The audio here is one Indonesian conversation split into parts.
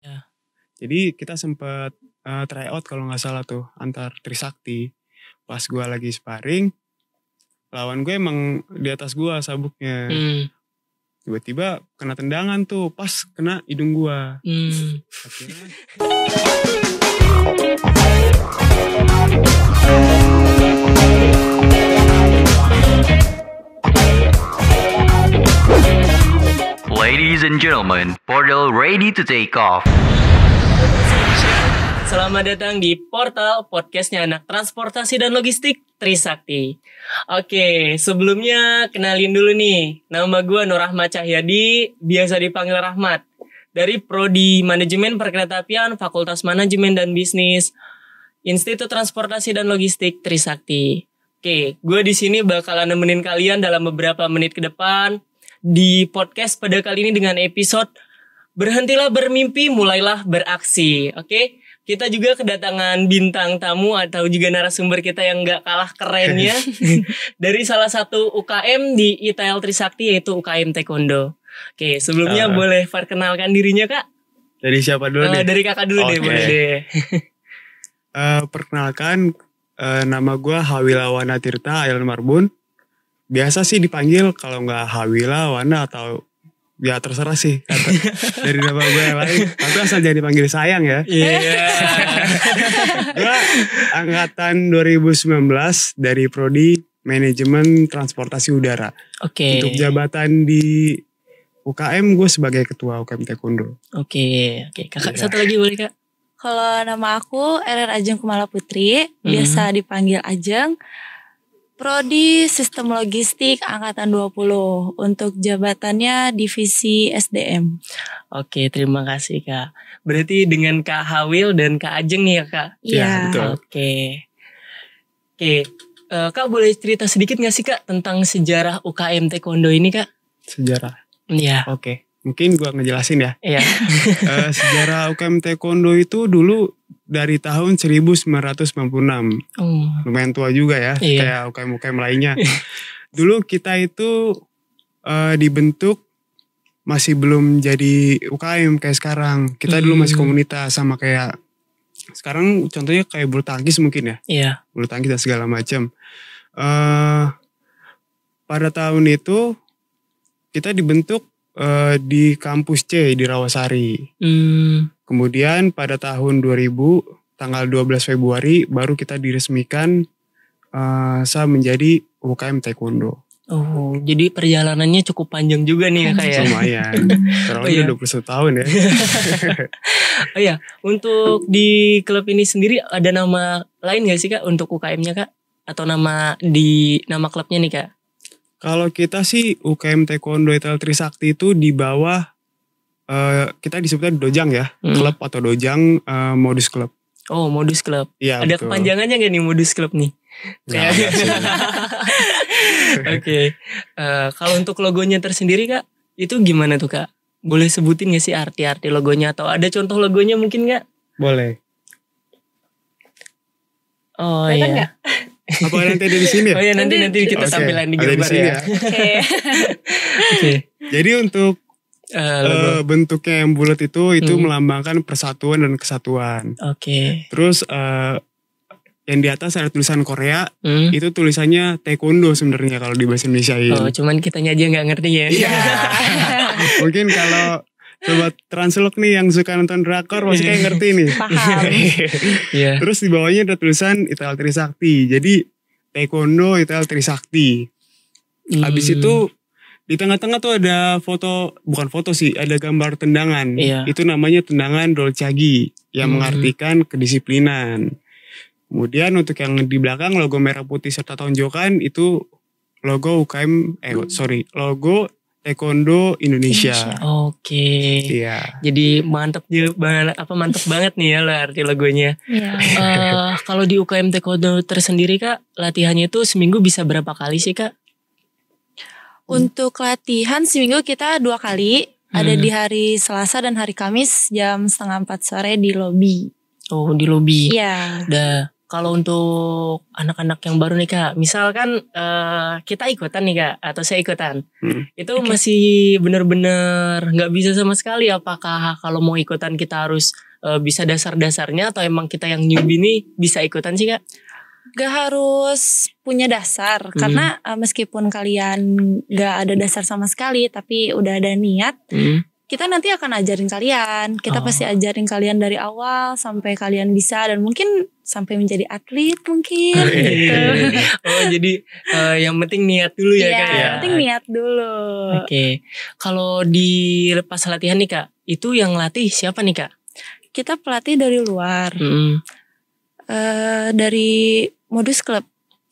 Ya. Jadi kita sempet try out kalau nggak salah tuh antar Trisakti. Pas gue lagi sparring, lawan gue emang di atas gue sabuknya. Tiba-tiba kena tendangan tuh, pas kena hidung gue. Akhirnya Ladies and gentlemen, portal ready to take off. Selamat datang di Portal, podcastnya anak transportasi dan logistik Trisakti. Oke, sebelumnya kenalin dulu nih. Nama gue Nur Rahmat Cahyadi, biasa dipanggil Rahmat. Dari Prodi Manajemen Perkeretaapian, Fakultas Manajemen dan Bisnis, Institut Transportasi dan Logistik Trisakti. Oke, gue di sini bakalan nemenin kalian dalam beberapa menit ke depan di podcast pada kali ini dengan episode Berhentilah bermimpi, mulailah beraksi. Oke? Kita juga kedatangan bintang tamu atau juga narasumber kita yang gak kalah kerennya dari salah satu UKM di ITL Trisakti, yaitu UKM Taekwondo. Oke, sebelumnya boleh perkenalkan dirinya, Kak? dari siapa dulu nih? Dari kakak dulu deh, boleh deh. Perkenalkan, nama gue Hawilawana Tirta Aylan Marbun. Biasa sih dipanggil kalau nggak Hawilawana atau ya terserah sih dari nama gue yang lain. Tapi asal jangan dipanggil sayang ya. Gue angkatan 2019 dari Prodi Manajemen Transportasi Udara. Oke. Untuk jabatan di UKM gue sebagai ketua UKM Taekwondo. Oke. Kakak satu lagi boleh, Kak? Kalau nama aku RR Ajeng Kumala Putri, biasa dipanggil Ajeng. Prodi Sistem Logistik Angkatan 20, untuk jabatannya Divisi SDM. Oke, terima kasih, Kak. Berarti dengan Kak Hawil dan Kak Ajeng nih ya, Kak? Iya, betul. Oke. Kak boleh cerita sedikit gak sih, Kak, tentang sejarah UKM Taekwondo ini, Kak? Sejarah. Iya. Oke. Mungkin gue ngejelasin ya. Iya. Sejarah UKM Taekwondo itu dulu dari tahun 1996. Lumayan tua juga ya. Iya. Kayak UKM-UKM lainnya. Dulu kita itu dibentuk masih belum jadi UKM kayak sekarang. Kita dulu masih komunitas, sama kayak sekarang contohnya kayak bulu tangkis mungkin ya. Iya. Bulu tangkis dan segala macam. Pada tahun itu kita dibentuk di kampus C di Rawasari. Kemudian pada tahun 2000 tanggal 12 Februari baru kita diresmikan menjadi UKM Taekwondo. Oh, jadi perjalanannya cukup panjang juga nih ya, Kak ya. Lumayan. Kurang lebih 21 tahun ya. Oh iya, untuk di klub ini sendiri ada nama lain gak sih, Kak, untuk UKM-nya, Kak? Atau nama klubnya nih, Kak? Kalau kita sih UKM Taekwondo ITL Trisakti itu di bawah kita disebutnya dojang ya, klub atau dojang modus klub. Oh, modus klub. Iya, ada betul. kepanjangannya gak nih modus klub nih? Oke. Kalau untuk logonya tersendiri, Kak, itu gimana tuh, Kak? Boleh sebutin gak sih arti-arti logonya, atau ada contoh logonya mungkin gak? Boleh. Oh Kelihatan iya. nggak? Apa nanti ada di sini ya? Oh iya, nanti kita Oke, tampilan di ada di gambar sini ya. Oke. Jadi untuk Logo. bentuknya yang bulat itu melambangkan persatuan dan kesatuan. Oke. Terus yang di atas ada tulisan Korea, Hmm. itu tulisannya Taekwondo sebenarnya kalau di bahasa Indonesiain. Oh, cuman kitanya aja nggak ngerti ya. Iya. Mungkin kalau sobat Translog nih yang suka nonton drakor pasti kayak ngerti nih. Paham. Iya. Terus di bawahnya ada tulisan ITL Trisakti. Jadi Taekwondo ITL Trisakti. Habis itu di tengah-tengah tuh ada bukan foto sih, ada gambar tendangan. Iya. Itu namanya tendangan Dolchagi yang mengartikan kedisiplinan. Kemudian untuk yang di belakang logo merah putih serta tonjokan itu logo logo Taekwondo Indonesia. Oke. Iya. Jadi mantap banget nih ya lah arti logonya. Iya. Kalau di UKM Taekwondo tersendiri, Kak, latihannya itu seminggu bisa berapa kali sih, Kak? Untuk latihan seminggu kita 2 kali. Ada di hari Selasa dan hari Kamis jam 3:30 sore di lobi. Oh, di lobi. Iya. kalau untuk anak-anak yang baru nih Kak, misalkan kita ikutan nih Kak, atau saya ikutan, itu masih benar-benar nggak bisa sama sekali. Apakah kalau mau ikutan kita harus bisa dasar-dasarnya, atau emang kita yang newbie nih bisa ikutan sih Kak? Gak harus punya dasar, karena meskipun kalian gak ada dasar sama sekali, tapi udah ada niat, kita nanti akan ajarin kalian. Kita pasti ajarin kalian dari awal sampai kalian bisa, dan mungkin sampai menjadi atlet mungkin. Gitu. Oh jadi yang penting niat dulu ya Kak ya. Yang penting niat dulu. Oke. Kalau di lepas latihan nih Kak, itu yang latih siapa nih Kak? Kita pelatih dari luar, dari Modus Club.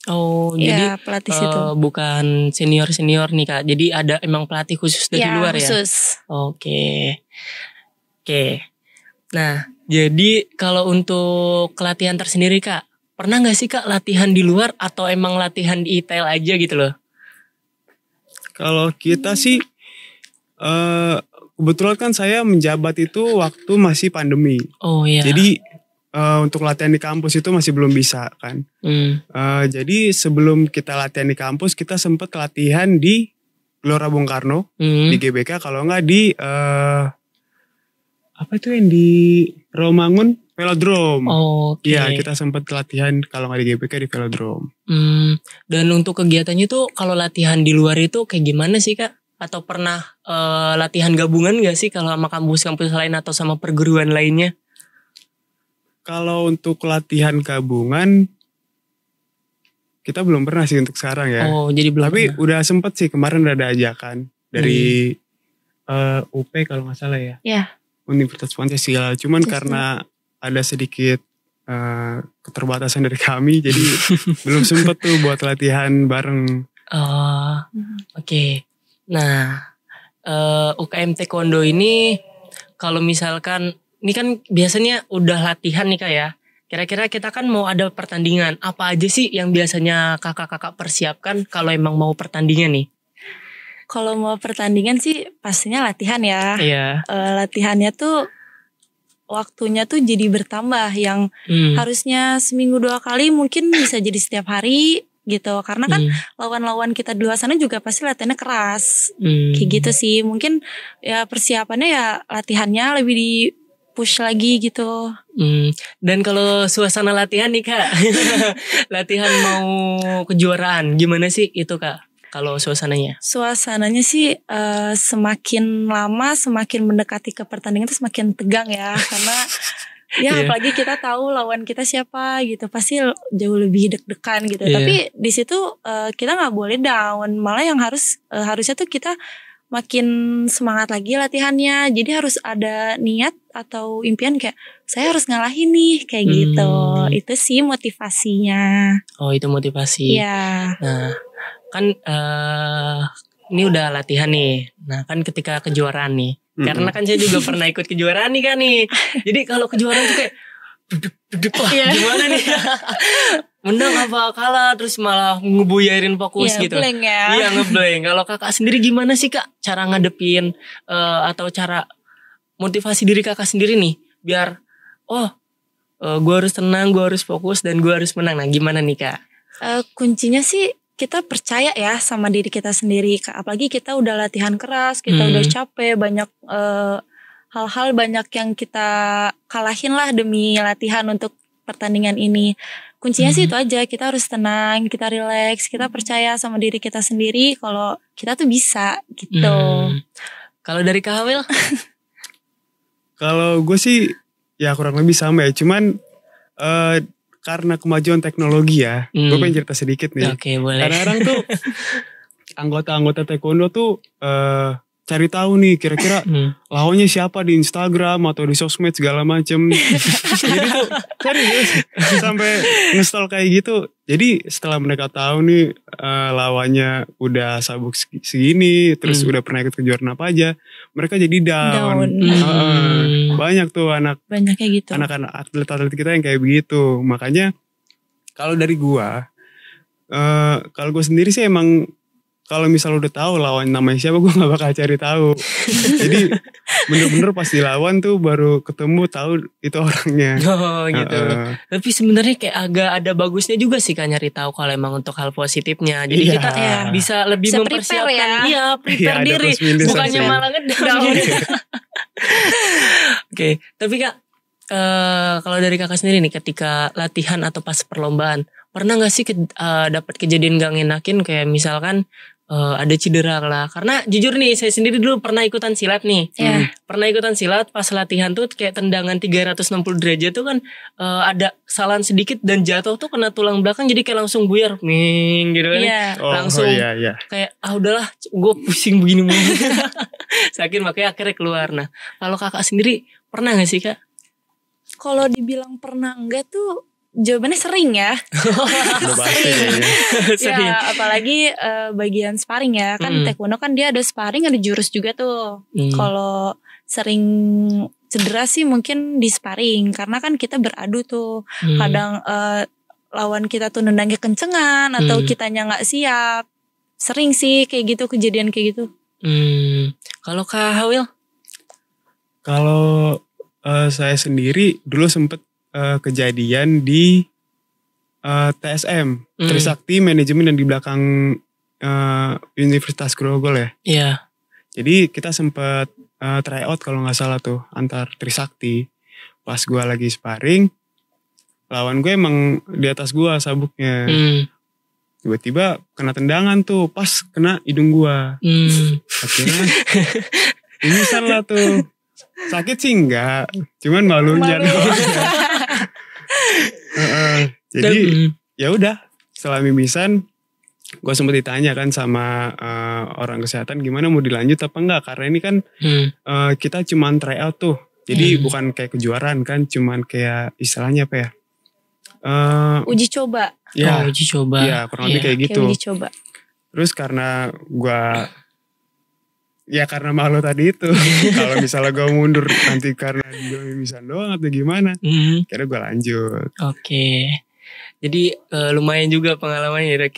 Oh, ya, jadi pelatih situ. Bukan senior nih Kak. Jadi ada emang pelatih khusus dari luar khusus. Ya? Oke. Nah, jadi kalau untuk latihan tersendiri Kak, pernah gak sih Kak latihan di luar atau emang latihan di ITL aja gitu loh? Kalau kita sih kebetulan kan saya menjabat itu waktu masih pandemi. Oh iya. Jadi untuk latihan di kampus itu masih belum bisa kan. Jadi sebelum kita latihan di kampus, kita sempat latihan di Gelora Bung Karno di GBK. Kalau enggak di apa itu yang di Romangun Velodrome. Oh, oke. Iya, kita sempat latihan kalau nggak di GBK di Velodrome. Dan untuk kegiatannya tuh kalau latihan di luar itu kayak gimana sih Kak? Atau pernah latihan gabungan gak sih kalau sama kampus-kampus lain atau sama perguruan lainnya? Kalau untuk latihan gabungan kita belum pernah sih untuk sekarang ya. Oh, jadi belum. Tapi udah sempet sih kemarin udah ada ajakan dari UP kalau nggak salah ya. Iya. Universitas Pancasila. Cuman karena ada sedikit keterbatasan dari kami, jadi belum sempet tuh buat latihan bareng. Oke. Nah, UKM Taekwondo ini kalau misalkan ini kan biasanya udah latihan nih Kak ya. Kira-kira kita kan mau ada pertandingan. Apa aja sih yang biasanya kakak-kakak persiapkan kalau emang mau pertandingan nih? Kalau mau pertandingan sih pastinya latihan ya. Iya. Latihannya tuh waktunya tuh jadi bertambah. Yang harusnya seminggu 2 kali mungkin bisa jadi setiap hari gitu. Karena kan lawan-lawan kita di luar sana juga pasti latihannya keras. Kayak gitu sih. Mungkin ya persiapannya ya latihannya lebih di push lagi gitu. Dan kalau suasana latihan nih Kak, latihan mau kejuaraan, gimana sih itu Kak? Kalau suasananya? Suasananya sih semakin lama semakin mendekati ke pertandingan itu semakin tegang ya. Karena apalagi kita tahu lawan kita siapa gitu, pasti jauh lebih deg-degan gitu. Tapi di situ kita nggak boleh down, malah yang harusnya tuh kita makin semangat lagi latihannya. Jadi harus ada niat atau impian kayak saya harus ngalahin nih kayak gitu. Itu sih motivasinya. Oh, itu motivasi. Iya. Nah, kan ini udah latihan nih. Nah, kan ketika kejuaraan nih. Karena kan saya juga pernah ikut kejuaraan nih kan nih. Jadi kalau kejuaraan tuh kayak wah, gimana nih? Menang apa kalah, terus malah ngebuyarin fokus gitu. Ngeblank ya. Iya, ngeblank. Kalau kakak sendiri gimana sih Kak cara ngadepin atau cara motivasi diri kakak sendiri nih biar gue harus tenang, gue harus fokus, dan gue harus menang. Nah, gimana nih Kak? Kuncinya sih kita percaya ya sama diri kita sendiri. Apalagi kita udah latihan keras, kita udah capek, banyak hal-hal banyak yang kita kalahin lah demi latihan untuk pertandingan ini. Kuncinya sih itu aja, kita harus tenang, kita relax, kita percaya sama diri kita sendiri kalau kita tuh bisa gitu. Kalau dari Kak Hawil? Kalau gue sih ya kurang lebih sama ya, cuman karena kemajuan teknologi ya, gue pengen cerita sedikit nih. Oke, boleh. Kadang-kadang tuh anggota-anggota taekwondo tuh cari tahu nih kira-kira lawannya siapa di Instagram atau di sosmed segala macem. Jadi tuh serius sampai nge-stall kayak gitu. Jadi setelah mereka tahu nih lawannya udah sabuk segini, terus udah pernah ikut kejuaraan apa aja, mereka jadi down. Banyak tuh banyaknya gitu. Anak-anak atlet-atlet kita yang kayak begitu. Makanya kalau dari gua, kalau gue sendiri sih emang kalau misal udah tahu lawan namanya siapa, gue nggak bakal cari tahu. Jadi bener-bener pas dilawan tuh baru ketemu tahu itu orangnya. Oh gitu. Tapi sebenarnya kayak agak ada bagusnya juga sih kan nyari tahu kalau emang untuk hal positifnya. Jadi kita bisa lebih Bisa mempersiapkan, prepare iya prepare Iya, ada diri, plus minus bukannya aja. malah ngedang. Oke, tapi Kak, kalau dari Kakak sendiri nih ketika latihan atau pas perlombaan, pernah nggak sih dapat kejadian gak ngenakin kayak misalkan ada cedera lah? Karena jujur nih saya sendiri dulu pernah ikutan silat nih. Iya. Pernah ikutan silat pas latihan tuh kayak tendangan 360 derajat tuh kan ada kesalahan sedikit dan jatuh tuh kena tulang belakang jadi kayak langsung buyar gitu kan. Iya. Langsung Iya. kayak udahlah gue pusing begini sakit makanya akhirnya keluar. Nah kalau Kakak sendiri pernah gak sih Kak? Kalau dibilang pernah enggak tuh jawabannya sering ya. Udah pasti kayaknya. Sering. Ya apalagi bagian sparring ya. Kan taekwondo kan dia ada sparring, ada jurus juga tuh. Kalau sering cedera sih mungkin di sparring. Karena kan kita beradu tuh. Kadang lawan kita tuh nendangnya kencengan atau kitanya gak siap. Sering sih kayak gitu, kejadian kayak gitu. Kalau Kak Hawil? Kalau saya sendiri dulu sempet kejadian di TSM, Trisakti Manajemen yang di belakang Universitas Grogol ya. Iya. Jadi kita sempet tryout kalau nggak salah tuh antar Trisakti. Pas gue lagi sparring, lawan gue emang di atas gue sabuknya. Tiba-tiba kena tendangan tuh, pas kena hidung gue. Akhirnya pingsan lah tuh. Sakit sih enggak, cuman malunya doang. Jadi ya udah, setelah mimisan gue sempat ditanya kan sama orang kesehatan gimana mau dilanjut apa enggak, karena ini kan kita cuman tryout tuh, jadi bukan kayak kejuaraan kan, cuman kayak istilahnya apa ya, uji coba. Ya, uji coba. Ya kurang lebih kayak gitu. Kayak uji coba. Terus karena gue karena malu tadi itu. Kalau misalnya gue mundur nanti karena gue mimisan doang atau gimana, kira gue lanjut. Oke. Jadi lumayan juga pengalamannya ya.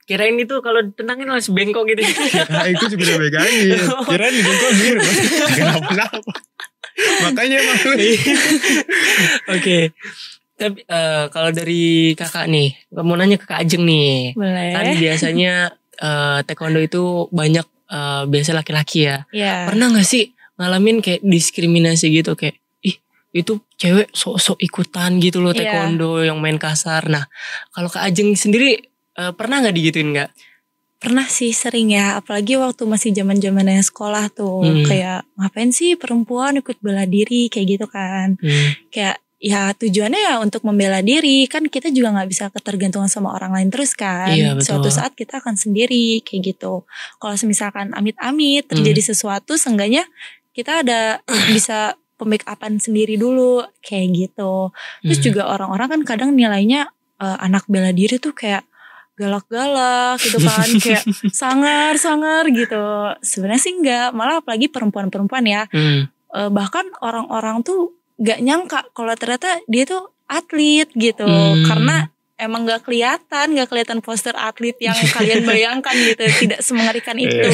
Kirain itu kalau tenangin langsung bengkok gitu. Nah, itu juga udah megangin. Kirain bengkok gitu. Kenapa-napa. Makanya malu. Oke. Tapi kalau dari Kakak nih, mau nanya ke Kak Ajeng nih. Boleh. Kan biasanya taekwondo itu banyak biasa laki-laki ya. Iya. Pernah gak sih ngalamin kayak diskriminasi gitu, kayak itu cewek sok-sok ikutan gitu loh taekwondo yang main kasar. Nah kalau Kak Ajeng sendiri pernah gak digituin gak? Pernah sih, sering ya. Apalagi waktu masih zaman-zamannya sekolah tuh. Kayak ngapain sih perempuan ikut bela diri kayak gitu kan. Kayak ya tujuannya ya untuk membela diri. Kan kita juga gak bisa ketergantungan sama orang lain terus kan. Iya, betul. Suatu saat kita akan sendiri kayak gitu. Kalau misalkan amit-amit terjadi sesuatu, seenggaknya kita ada bisa pembackupan sendiri dulu kayak gitu. Terus juga orang-orang kan kadang nilainya anak bela diri tuh kayak galak-galak gitu kan. Kayak sangar-sangar gitu. Sebenarnya sih enggak. Malah apalagi perempuan-perempuan ya. Bahkan orang-orang tuh gak nyangka kalau ternyata dia tuh atlet gitu. Karena emang gak kelihatan poster atlet yang kalian bayangkan gitu. Tidak semengerikan itu.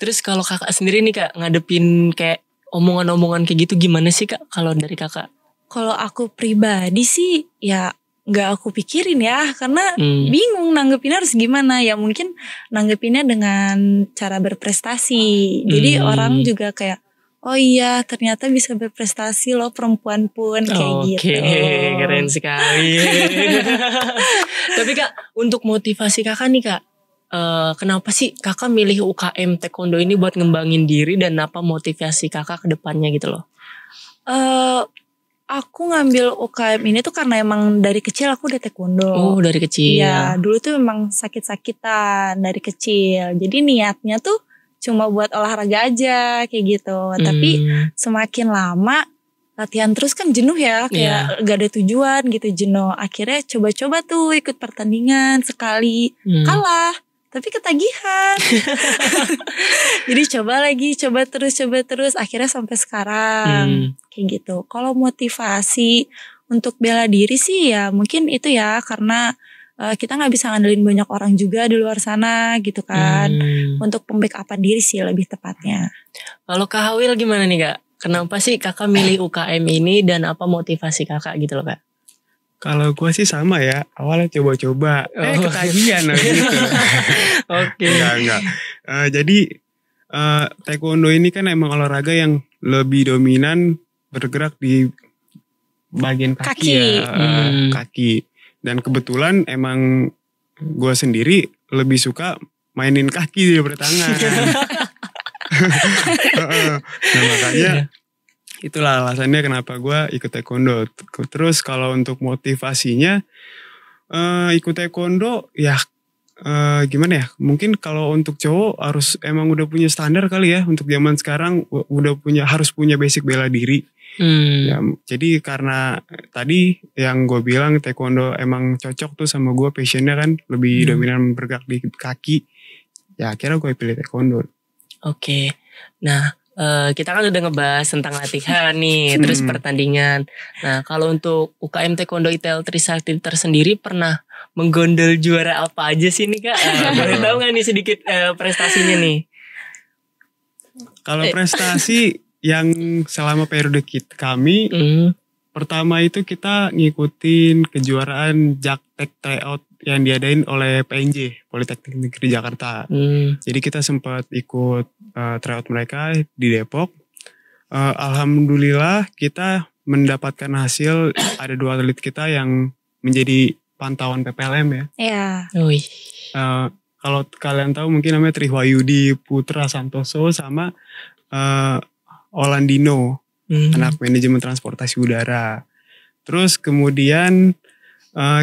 Terus kalau Kakak sendiri nih Kak, ngadepin kayak omongan-omongan kayak gitu gimana sih Kak kalau dari Kakak? Kalau aku pribadi sih ya gak aku pikirin ya. Karena bingung nanggepinnya harus gimana. Ya mungkin nanggepinnya dengan cara berprestasi. Jadi orang juga kayak, oh iya ternyata bisa berprestasi loh perempuan pun kayak gitu. Oke, keren sekali. Tapi Kak, untuk motivasi Kakak nih Kak, kenapa sih Kakak milih UKM Taekwondo ini buat ngembangin diri, dan apa motivasi Kakak ke depannya gitu loh? Aku ngambil UKM ini tuh karena emang dari kecil aku udah taekwondo. Oh, dari kecil. Iya, dulu tuh memang sakit-sakitan dari kecil. Jadi niatnya tuh cuma buat olahraga aja kayak gitu. Tapi semakin lama latihan terus kan jenuh ya, kayak gak ada tujuan gitu, jenuh. Akhirnya coba-coba tuh ikut pertandingan sekali, kalah. Tapi ketagihan. Jadi coba lagi, coba terus. Akhirnya sampai sekarang. Kayak gitu. Kalau motivasi untuk bela diri sih ya mungkin itu ya. Karena kita nggak bisa ngandelin banyak orang juga di luar sana gitu kan. Untuk pembackupan diri sih lebih tepatnya. Kalau Kak Hawil gimana nih Kak? Kenapa sih Kakak milih UKM ini dan apa motivasi Kakak gitu loh Kak? Kalau gue sih sama ya, awalnya coba-coba, ketagihan gitu. Oke. Enggak. Jadi taekwondo ini kan emang olahraga yang lebih dominan bergerak di bagian kaki. Ya, kaki. Dan kebetulan emang gue sendiri lebih suka mainin kaki daripada tangan. Nah makanya itulah alasannya kenapa gue ikut taekwondo. Terus kalau untuk motivasinya ikut taekwondo ya gimana ya, mungkin kalau untuk cowok harus emang udah punya standar kali ya. Untuk zaman sekarang harus punya basic bela diri. Ya, jadi karena tadi yang gue bilang taekwondo emang cocok tuh sama gue, passionnya kan lebih dominan bergerak di kaki. Ya akhirnya gue pilih taekwondo. Oke, nah kita kan udah ngebahas tentang latihan nih, terus pertandingan. Nah kalau untuk UKM Taekwondo ITL Trisakti tersendiri pernah menggondol juara apa aja sih nih Kak? Boleh tahu gak nih sedikit prestasinya nih? Kalau prestasi yang selama periode kami, pertama itu kita ngikutin kejuaraan Jaktek Tryout yang diadain oleh PNJ, Politeknik Negeri Jakarta. Jadi kita sempat ikut tryout mereka di Depok. Alhamdulillah kita mendapatkan hasil, ada 2 atlet kita yang menjadi pantauan PPLM ya. Iya. Kalau kalian tahu mungkin namanya Triwahyudi Putra Santoso sama Olandino, anak manajemen transportasi udara. Terus kemudian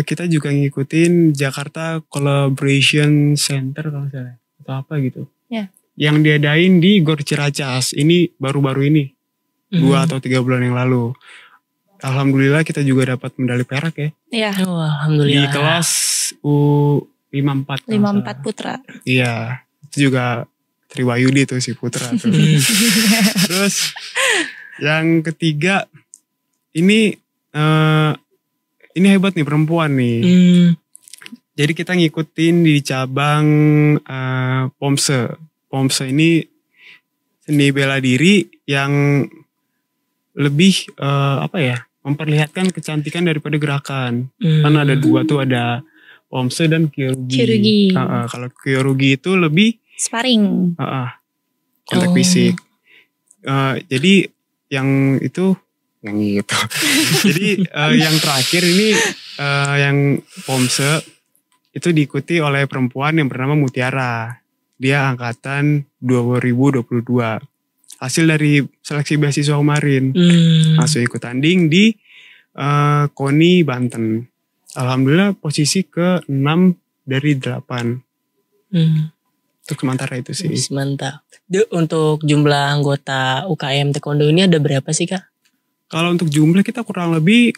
kita juga ngikutin Jakarta Collaboration Center kalau salah atau apa gitu. Ya. Yang diadain di Gor Ciracas. Ini baru-baru ini. 2 atau 3 bulan yang lalu. Alhamdulillah kita juga dapat medali perak ya. Iya. Alhamdulillah. Di kelas U54. 54 putra. Iya. Itu juga Triwahyudi tuh si Putra tuh. Terus yang ketiga ini hebat nih perempuan nih. Jadi kita ngikutin di cabang Pomse. Pomse ini seni bela diri yang lebih memperlihatkan kecantikan daripada gerakan. Karena ada 2 tuh, ada Pomse dan Kyorugi. Kalau Kyorugi itu lebih sparring. Kontak fisik. Jadi yang itu. Jadi yang terakhir ini yang Pomse itu diikuti oleh perempuan yang bernama Mutiara. Dia angkatan 2022. Hasil dari seleksi beasiswa kemarin. Langsung ikut tanding di KONI Banten. Alhamdulillah posisi ke-6 dari 8. Untuk sementara itu sih. Mantap. Untuk jumlah anggota UKM Taekwondo ini ada berapa sih Kak? Kalau untuk jumlah kita kurang lebih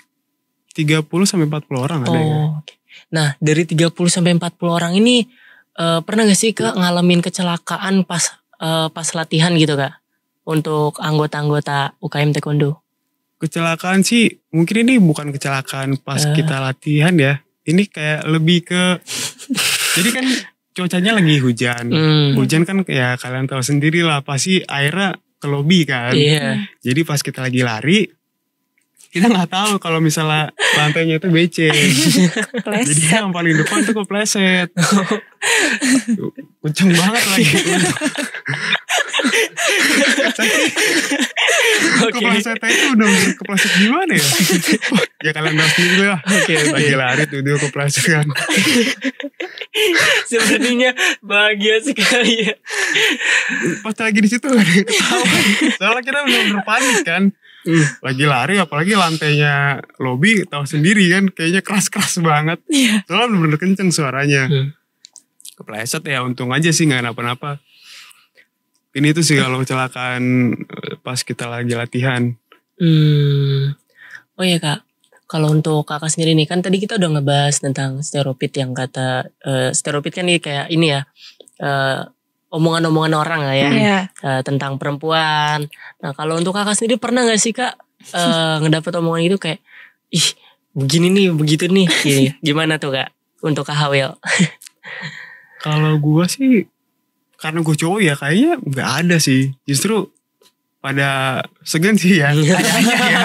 30-40 orang ada ya. Okay. Nah dari 30-40 orang ini pernah gak sih Kak ngalamin kecelakaan pas latihan gitu Kak? Untuk anggota-anggota UKM Taekwondo. Kecelakaan sih mungkin ini bukan kecelakaan pas kita latihan ya. Ini kayak lebih ke jadi kan cuacanya lagi hujan. Hujan kan ya kalian tahu sendiri lah, pasti airnya ke lobi kan. Jadi pas kita lagi lari, kita nggak tahu kalau misalnya lantainya itu becek. Jadi yang paling depan tuh kepleset. Kenceng banget lagi. Keplesetnya itu udah kepleset gimana ya? Ya kalian tahu sendiri lah. Lagi lari tuh dia kepleset kan. Sepertinya bahagia sekali ya. Pas lagi di situ gak ada yang ketawa. Soalnya kita bener-bener panik kan. Lagi lari apalagi lantainya lobi, tahu sendiri kan kayaknya keras-keras banget. Soalnya bener-bener kenceng suaranya. Kepleset ya, untung aja sih gak kenapa-napa. Ini tuh sih kalau kecelakaan pas kita lagi latihan. Oh iya Kak, kalau untuk Kakak sendiri nih, kan tadi kita udah ngebahas tentang stereotip yang kata stereotip kan nih kayak ini ya, omongan-omongan orang lah ya, tentang perempuan. Nah kalau untuk Kakak sendiri pernah gak sih Kak ngedapet omongan itu kayak, ih begini nih, begitu nih, gini. Gimana tuh Kak untuk Kak Hawil? Kalau gue sih, karena gue cowok ya kayaknya nggak ada sih. Justru pada segan sih ya. Kayaknya ya.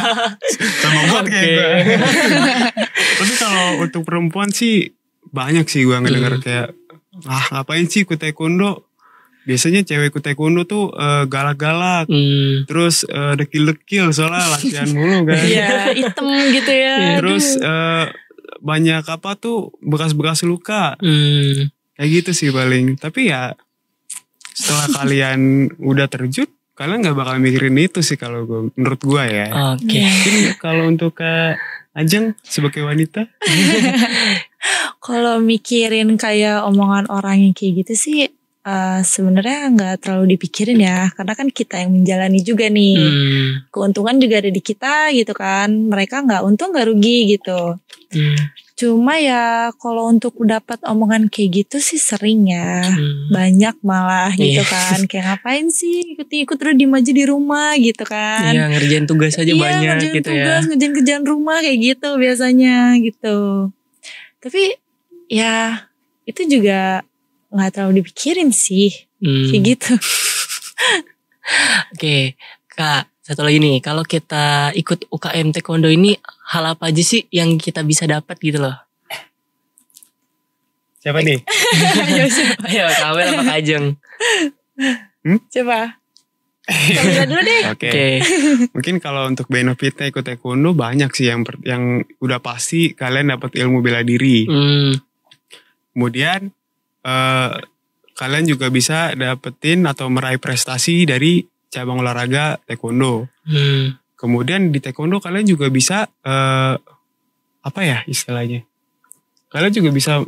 Sama buat kayak gue. Tapi kalau untuk perempuan sih banyak sih gue ngedenger kayak, ngapain sih ikut taekwondo? Biasanya cewek ikut taekwondo tuh galak-galak. Terus dekil-dekil soalnya latihan mulu kan. Iya, hitam gitu ya. Terus banyak apa tuh bekas-bekas luka. Kayak gitu sih paling. Tapi ya setelah kalian udah terjun, kalian gak bakal mikirin itu sih kalau menurut gue ya. Oke. Mungkin kalau untuk Kak Ajeng sebagai wanita. Kalau mikirin kayak omongan orang yang kayak gitu sih, sebenarnya nggak terlalu dipikirin ya, karena kan kita yang menjalani juga nih. Keuntungan juga ada di kita gitu kan. Mereka nggak untung nggak rugi gitu. Cuma ya kalau untuk dapat omongan kayak gitu sih sering ya. Banyak malah gitu kan. Kayak ngapain sih ikut-ikut terus diem aja di rumah gitu kan. Iya, ngerjain tugas aja banyak ngerjain gitu tugas, ya. ngerjain kerjaan rumah kayak gitu biasanya gitu. Tapi ya itu juga nggak terlalu dipikirin sih. Kayak gitu. Oke, Kak, satu lagi nih, kalau kita ikut UKM Taekwondo ini, hal apa aja sih yang kita bisa dapat gitu loh? Siapa nih? Ayo, Kak Hawil apa Kak Ajeng? Coba. Coba dulu deh. Oke. Mungkin kalau untuk benefitnya ikut taekwondo banyak sih yang udah pasti kalian dapat ilmu bela diri. Kemudian kalian juga bisa dapetin atau meraih prestasi dari cabang olahraga taekwondo. Kemudian di taekwondo kalian juga bisa apa ya istilahnya? Kalian juga bisa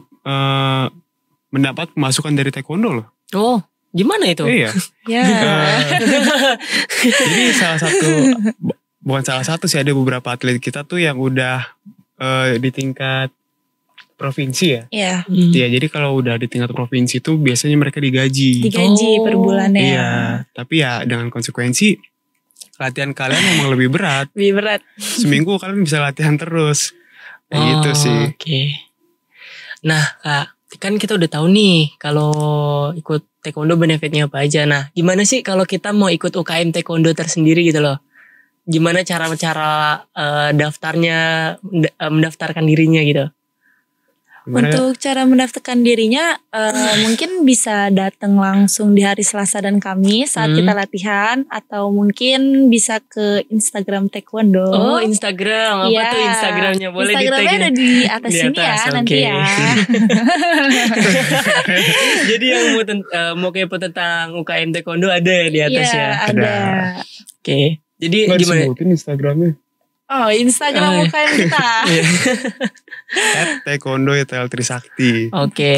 mendapat pemasukan dari taekwondo loh. Oh, gimana itu? Iya. Ya. Jadi bukan salah satu sih, ada beberapa atlet kita tuh yang udah di tingkat provinsi ya. Iya. Iya, jadi kalau udah di tingkat provinsi tuh biasanya mereka digaji. Per bulannya. Iya, tapi ya dengan konsekuensi latihan kalian memang lebih berat. Lebih berat. Seminggu kalian bisa latihan terus. Kayak gitu sih. Oke. Nah, Kak, kan kita udah tahu nih kalau ikut taekwondo benefitnya apa aja. Nah, gimana sih kalau kita mau ikut UKM taekwondo tersendiri gitu loh? Gimana cara daftarnya, mendaftarkan dirinya gitu? Gimana? Untuk cara mendaftarkan dirinya mungkin bisa datang langsung di hari Selasa dan Kamis saat kita latihan, atau mungkin bisa ke Instagram taekwondo. Oh, Instagram. Apa tuh Instagramnya? Boleh Instagramnya ada di atas di sini ya, atas, nanti oke. ya. Jadi yang mau kepo tentang UKM taekwondo ada ya di atas Iya, ya? ada. Oke. Jadi Nggak gimana? disebutin Instagramnya. Oh, Instagram UKM kita. @taekwondo ITL Trisakti. Oke.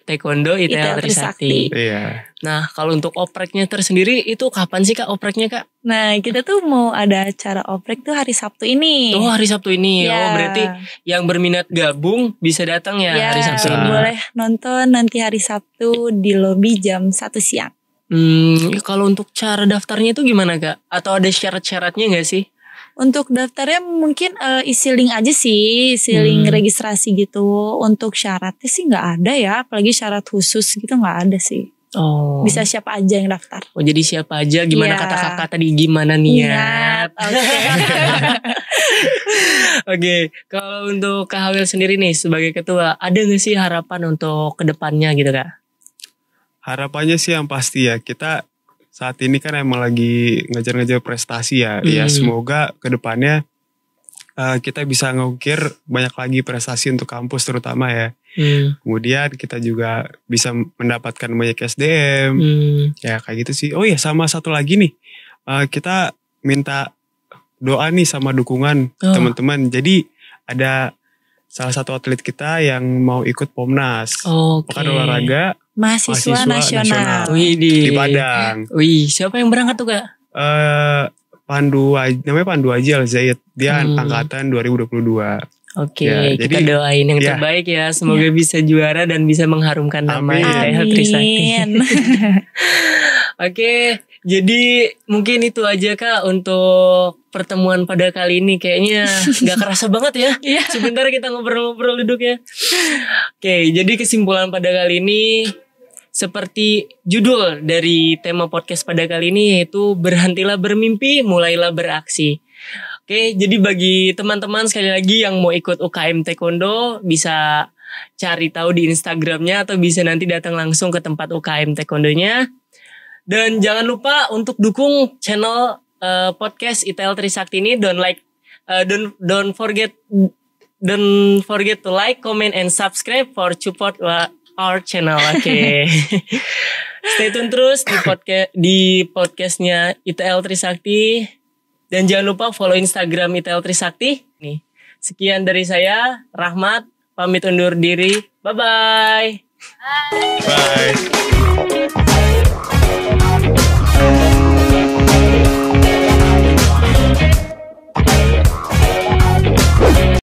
Taekwondo ITL Trisakti. Iya. Nah, kalau untuk opreknya tersendiri itu kapan sih Kak opreknya Kak? Nah, kita tuh mau ada acara oprek tuh hari Sabtu ini. Oh, hari Sabtu ini. Ya. Oh, berarti yang berminat gabung bisa datang ya, hari Sabtu ini. Boleh nonton nanti hari Sabtu di lobi jam 1 siang. Kalau untuk cara daftarnya itu gimana Kak? Atau ada syarat-syaratnya gak sih? Untuk daftarnya mungkin isi link aja sih, isi link registrasi gitu. Untuk syaratnya sih nggak ada ya, apalagi syarat khusus gitu nggak ada sih. Oh. Bisa siapa aja yang daftar. Oh, jadi siapa aja? Gimana Iya. kata kakak tadi? Gimana niat? Oke. Oke, kalau untuk Kak Hawil sendiri nih sebagai ketua, ada gak sih harapan untuk kedepannya gitu Kak? Harapannya sih yang pasti ya, kita saat ini kan emang lagi ngejar-ngejar prestasi ya. Ya semoga kedepannya kita bisa ngukir banyak lagi prestasi untuk kampus terutama ya. Kemudian kita juga bisa mendapatkan banyak SDM. Ya kayak gitu sih. Oh iya, sama satu lagi nih. Kita minta doa nih sama dukungan teman-teman. Jadi ada salah satu atlet kita yang mau ikut Pomnas. Pekan olahraga Mahasiswa nasional. Wih, di Padang. Wih, siapa yang berangkat tuh Kak? Namanya Pandu Ajal Zaid. Dia angkatan 2022. Oke, Ya, kita jadi, doain yang ya. terbaik ya. Semoga bisa juara dan bisa mengharumkan nama Amin. ITL Trisakti. Oke, jadi mungkin itu aja Kak untuk pertemuan pada kali ini. Kayaknya gak kerasa banget ya. Iya. Sebentar kita ngobrol-ngobrol duduknya. Oke, jadi kesimpulan pada kali ini seperti judul dari tema podcast pada kali ini, yaitu berhentilah bermimpi, mulailah beraksi. Oke, jadi bagi teman-teman sekali lagi yang mau ikut UKM Taekwondo bisa cari tahu di Instagramnya atau bisa nanti datang langsung ke tempat UKM Taekwondonya. Dan jangan lupa untuk dukung channel podcast ITL Trisakti ini. Don't forget to like, comment, and subscribe for support our channel. Oke. Stay tune terus di podcastnya ITL Trisakti. Dan jangan lupa follow Instagram ITL Trisakti. Nih, sekian dari saya, Rahmat, pamit undur diri. Bye-bye. Bye.